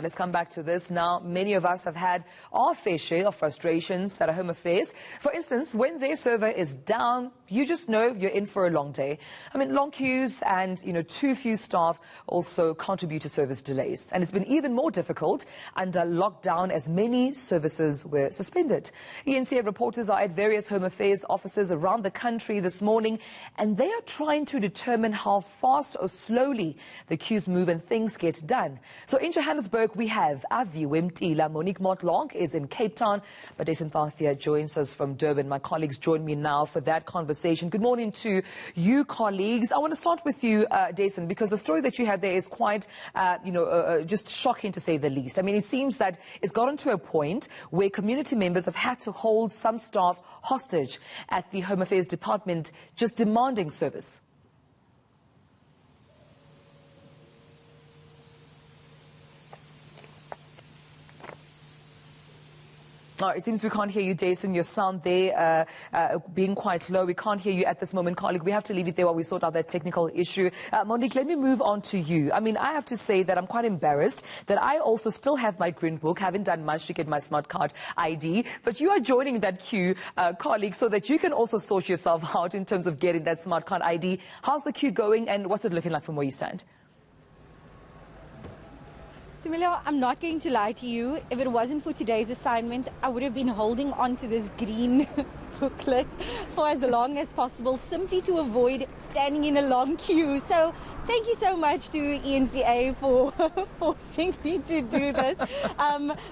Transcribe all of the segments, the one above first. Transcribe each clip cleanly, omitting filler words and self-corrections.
Let's come back to this now. Many of us have had our fair share of frustrations at our home affairs. For instance, when their server is down, you just know you're in for a long day. I mean, long queues and, too few staff also contribute to service delays. And it's been even more difficult under lockdown as many services were suspended. eNCA reporters are at various home affairs offices around the country this morning, and they are trying to determine how fast or slowly the queues move and things get done. So in Johannesburg, we have Aviwe Mtila. Monique Mortlock is in Cape Town, but Dasen Thathiah joins us from Durban. My colleagues join me now for that conversation. Good morning to you, colleagues. I want to start with you, Dasen, because the story that you have there is quite, just shocking to say the least. I mean, it seems that it's gotten to a point where community members have had to hold some staff hostage at the Home Affairs Department, just demanding service. It seems we can't hear you, Dasen. Your sound there being quite low. We can't hear you at this moment, colleague. We have to leave it there while we sort out that technical issue. Monique, let me move on to you. I mean, I have to say that I'm quite embarrassed that I also still have my green book, haven't done much to get my smart card ID, but you are joining that queue, colleague, so that you can also sort yourself out in terms of getting that smart card ID. How's the queue going and what's it looking like from where you stand? Tamila, I'm not going to lie to you. If it wasn't for today's assignment, I would have been holding on to this green booklet for as long as possible, simply to avoid standing in a long queue. So thank you so much to eNCA for forcing me to do this.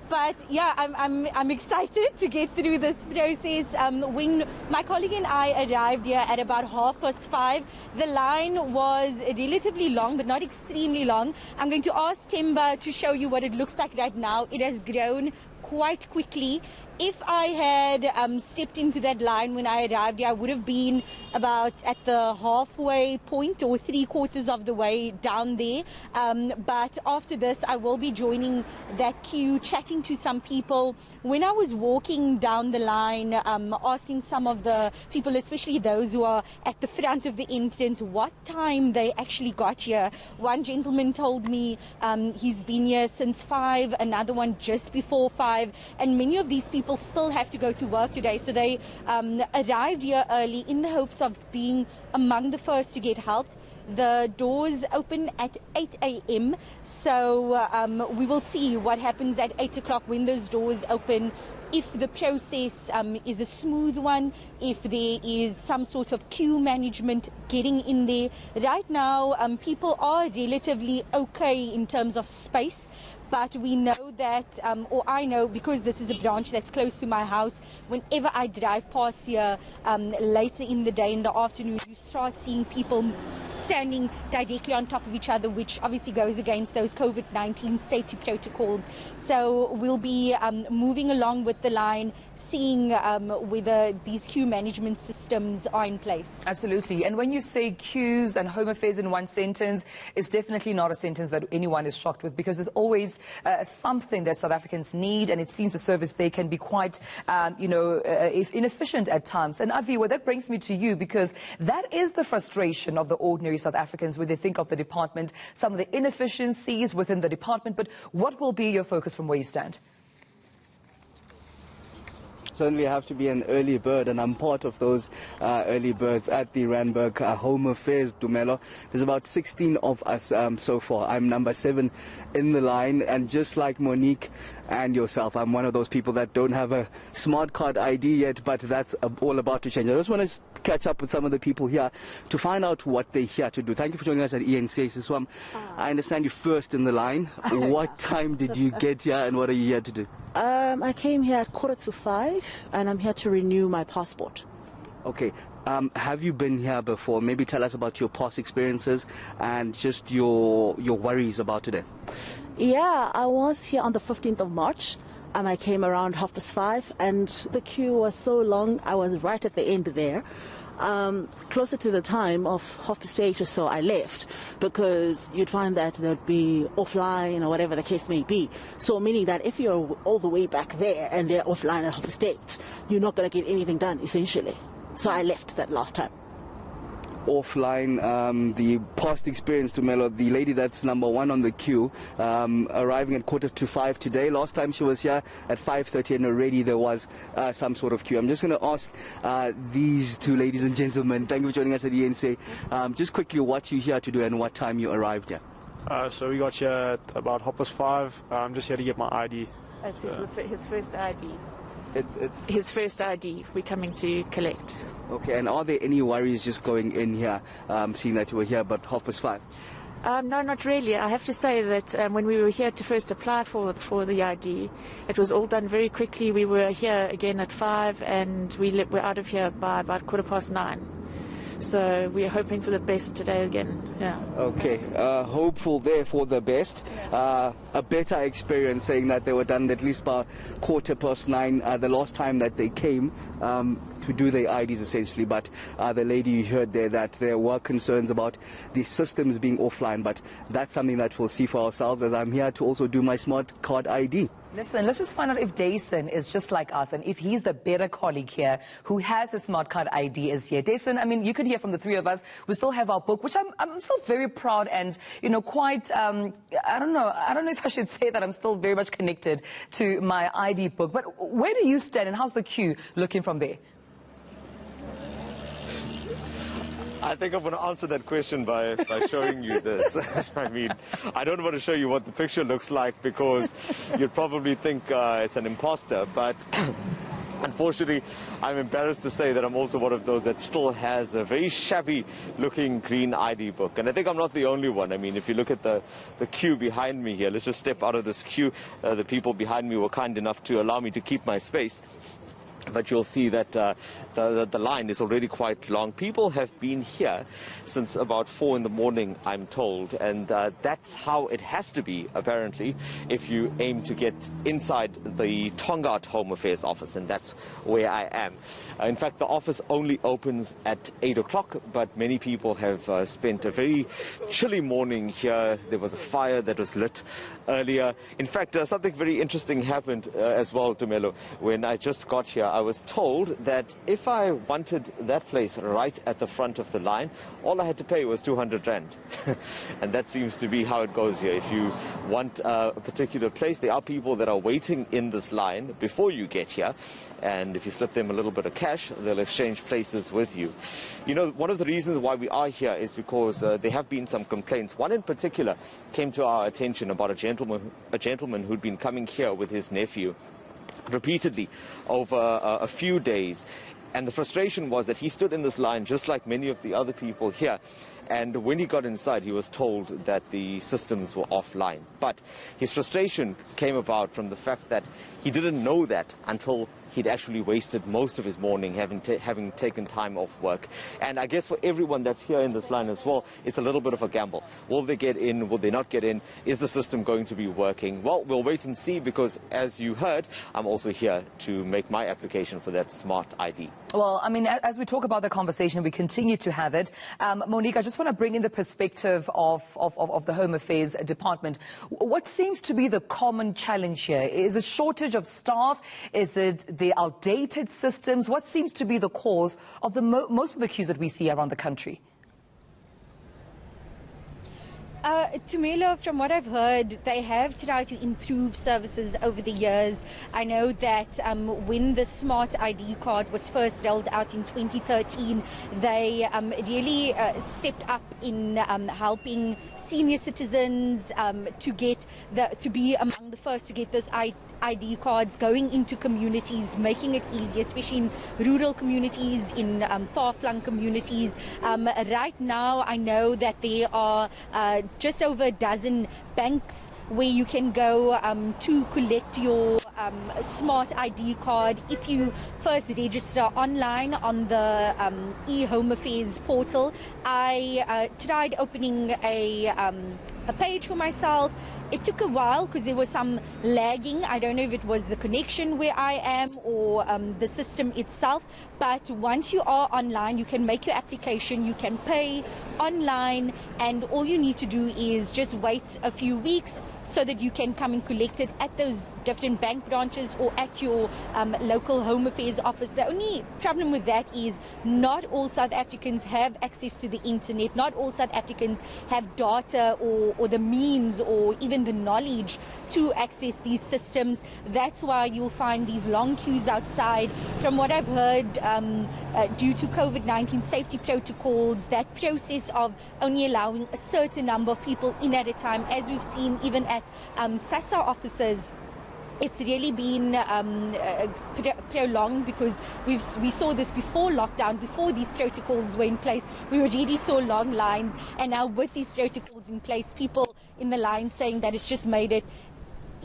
But yeah, I'm excited to get through this process. When my colleague and I arrived here at about 5:30, the line was relatively long, but not extremely long. I'm going to ask Timba to show you what it looks like right now. It has grown quite quickly. If I had stepped into that line when I arrived here, I would have been about at the halfway point or 3/4 of the way down there. But after this, I will be joining that queue, chatting to some people. When I was walking down the line, asking some of the people, especially those who are at the front of the entrance, what time they actually got here. One gentleman told me he's been here since 5, another one just before 5, and many of these people still have to go to work today, so they arrived here early in the hopes of being among the first to get helped. The doors open at 8 a.m. so we will see what happens at 8 o'clock when those doors open. If the process is a smooth one, if there is some sort of queue management getting in there. Right now, people are relatively okay in terms of space, but we know that, or I know, because this is a branch that's close to my house, whenever I drive past here later in the day, in the afternoon, you start seeing people standing directly on top of each other, which obviously goes against those COVID-19 safety protocols. So we'll be moving along with the line, seeing whether these queue management systems are in place. Absolutely. And when you say queues and home affairs in one sentence, it's definitely not a sentence that anyone is shocked with, because there's always something that South Africans need, and it seems the service there can be quite, inefficient at times. And Aviwe, that brings me to you, because that is the frustration of the ordinary South Africans when they think of the department, some of the inefficiencies within the department. But what will be your focus from where you stand? Certainly have to be an early bird, and I'm part of those early birds at the Randburg Home Affairs, Dumelo. There's about 16 of us so far. I'm number 7 in the line, and just like Monique and yourself, I'm one of those people that don't have a smart card ID yet, but that's all about to change. I just want to catch up with some of the people here to find out what they're here to do. Thank you for joining us at eNCA. Siswam, I understand you're first in the line. What time did you get here, and what are you here to do? I came here at 4:45, and I'm here to renew my passport. Okay. Have you been here before? Maybe tell us about your past experiences and just your worries about today. Yeah, I was here on the 15th of March. I came around 5:30, and the queue was so long. I was right at the end there. Closer to the time of 8:30 or so, I left, because you'd find that there'd be offline or whatever the case may be. So meaning that if you're all the way back there and they're offline at 8:30, you're not going to get anything done, essentially. So I left that last time. offline. The past experience to Melo, the lady that's number 1 on the queue, arriving at 4:45 today. Last time she was here at 5:30 and already there was some sort of queue. I'm just going to ask these two ladies and gentlemen, thank you for joining us at the eNCA, just quickly what you're here to do and what time you arrived here. So we got here at about 5:30. I'm just here to get my ID. It's his first ID. It's His first ID we're coming to collect. okay, and are there any worries just going in here, seeing that you were here about 5:30? No, not really. I have to say that when we were here to first apply for the ID, it was all done very quickly. We were here again at 5 and we're out of here by about 9:15. So we are hoping for the best today again. Yeah. Okay, hopeful there for the best. A better experience, saying that they were done at least by 9:15 the last time that they came to do their IDs essentially. But the lady you heard there, that there were concerns about the systems being offline, but that's something that we'll see for ourselves, as I'm here to also do my smart card ID. Listen, let's just find out if Dasen is just like us and if he's the better colleague here who has a smart card ID is here. Dasen, I mean, you could hear from the three of us. We still have our book, which I'm still very proud and, you know, quite, I don't know if I should say that I'm still very much connected to my ID book. But where do you stand and how's the queue looking from there? I think I'm going to answer that question by showing you this. I mean, I don't want to show you what the picture looks like because you'd probably think it's an imposter, but unfortunately, I'm embarrassed to say that I'm also one of those that still has a very shabby looking green ID book. And I think I'm not the only one. I mean, if you look at the queue behind me here, let's just step out of this queue. The people behind me were kind enough to allow me to keep my space. But you'll see that the line is already quite long. People have been here since about 4 in the morning, I'm told, and that's how it has to be, apparently, if you aim to get inside the Tongaat Home Affairs office, and that's where I am. In fact, the office only opens at 8 o'clock, but many people have spent a very chilly morning here. There was a fire that was lit earlier. In fact, something very interesting happened as well, Tumelo. When I just got here, I was told that if I wanted that place right at the front of the line, all I had to pay was 200 Rand. And that seems to be how it goes here. If you want a particular place, there are people that are waiting in this line before you get here. And if you slip them a little bit of cash, they'll exchange places with you. You know, one of the reasons why we are here is because there have been some complaints. One in particular came to our attention about a gentleman who'd been coming here with his nephew repeatedly over a few days, and the frustration was that he stood in this line just like many of the other people here, and when he got inside he was told that the systems were offline. But his frustration came about from the fact that he didn't know that until he'd actually wasted most of his morning having taken time off work. And I guess for everyone that's here in this line as well, it's a little bit of a gamble. Will they get in? Will they not get in? Is the system going to be working? Well, we'll wait and see, because as you heard, I'm also here to make my application for that smart ID. Well, I mean, as we talk about the conversation, we continue to have it. Monique, I just want to bring in the perspective of the Home Affairs Department. What seems to be the common challenge here? Is it shortage of staff? Is it the outdated systems? What seems to be the cause of most of the queues that we see around the country? Tumelo, from what I've heard, they have tried to improve services over the years. I know that when the smart ID card was first rolled out in 2013, they really stepped up in helping senior citizens to be among the first to get those ID cards, going into communities, making it easier, especially in rural communities, in far-flung communities. Right now, I know that there are just over a dozen banks where you can go to collect your smart ID card if you first register online on the eHome Affairs portal. I tried opening a page for myself. It took a while because there was some lagging. I don't know if it was the connection where I am or the system itself. But once you are online, you can make your application, you can pay online, and all you need to do is just wait a few weeks so that you can come and collect it at those different bank branches or at your local Home Affairs office. The only problem with that is not all South Africans have access to the internet. Not all South Africans have data or the means or even the knowledge to access these systems. That's why you'll find these long queues outside. From what I've heard, due to COVID-19 safety protocols, that process of only allowing a certain number of people in at a time, as we've seen even at SASSA offices, it's really been prolonged, because we saw this before lockdown, before these protocols were in place. We already saw long lines, and now with these protocols in place, people in the line saying that it's just made it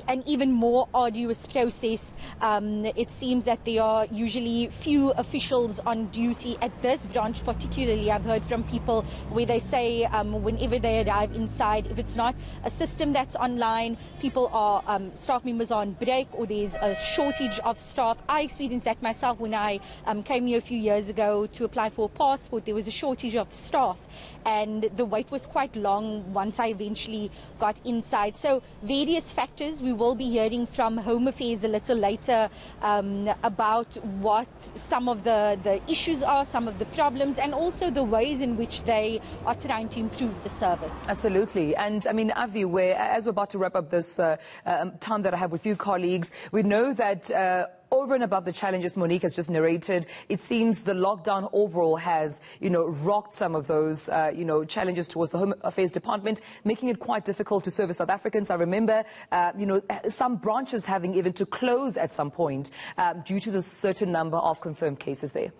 an even more arduous process. It seems that there are usually few officials on duty at this branch particularly. I've heard from people where they say whenever they arrive inside, if it's not a system that's online, people are, staff members are on break, or there's a shortage of staff. I experienced that myself when I came here a few years ago to apply for a passport. There was a shortage of staff, and the wait was quite long once I eventually got inside. So various factors. We will be hearing from Home Affairs a little later about what some of the issues are, some of the problems, and also the ways in which they are trying to improve the service. Absolutely. And I mean, Aviwe, as we're about to wrap up this time that I have with you colleagues, we know that over and above the challenges Monique has just narrated, it seems the lockdown overall has, rocked some of those, challenges towards the Home Affairs Department, making it quite difficult to service South Africans. I remember, some branches having even to close at some point due to the certain number of confirmed cases there.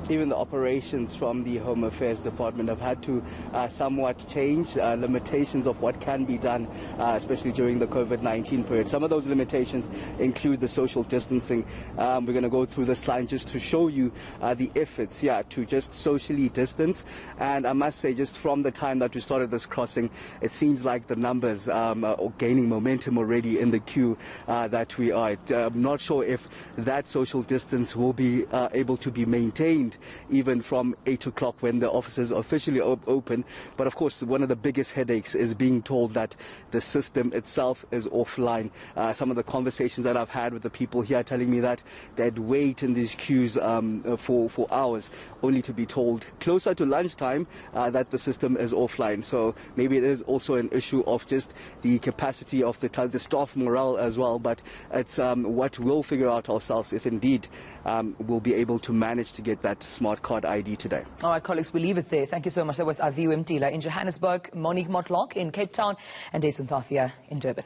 Even the operations from the Home Affairs Department have had to somewhat change limitations of what can be done, especially during the COVID-19 period. Some of those limitations include the social distancing. We're going to go through this line just to show you the efforts, to just socially distance. And I must say, just from the time that we started this crossing, it seems like the numbers are gaining momentum already in the queue that we are. I'm not sure if that social distance will be able to be maintained even from 8 o'clock when the offices officially open. But of course, one of the biggest headaches is being told that the system itself is offline. Some of the conversations that I've had with the people here telling me that they'd wait in these queues for hours, only to be told closer to lunchtime that the system is offline. So maybe it is also an issue of just the capacity of the staff morale as well. But it's what we'll figure out ourselves, if indeed we'll be able to manage to get that smart card ID today. All right, colleagues, we'll leave it there. Thank you so much. That was Aviwe Mtila in Johannesburg, Monique Mortlock in Cape Town, and Dasen Thathiah in Durban.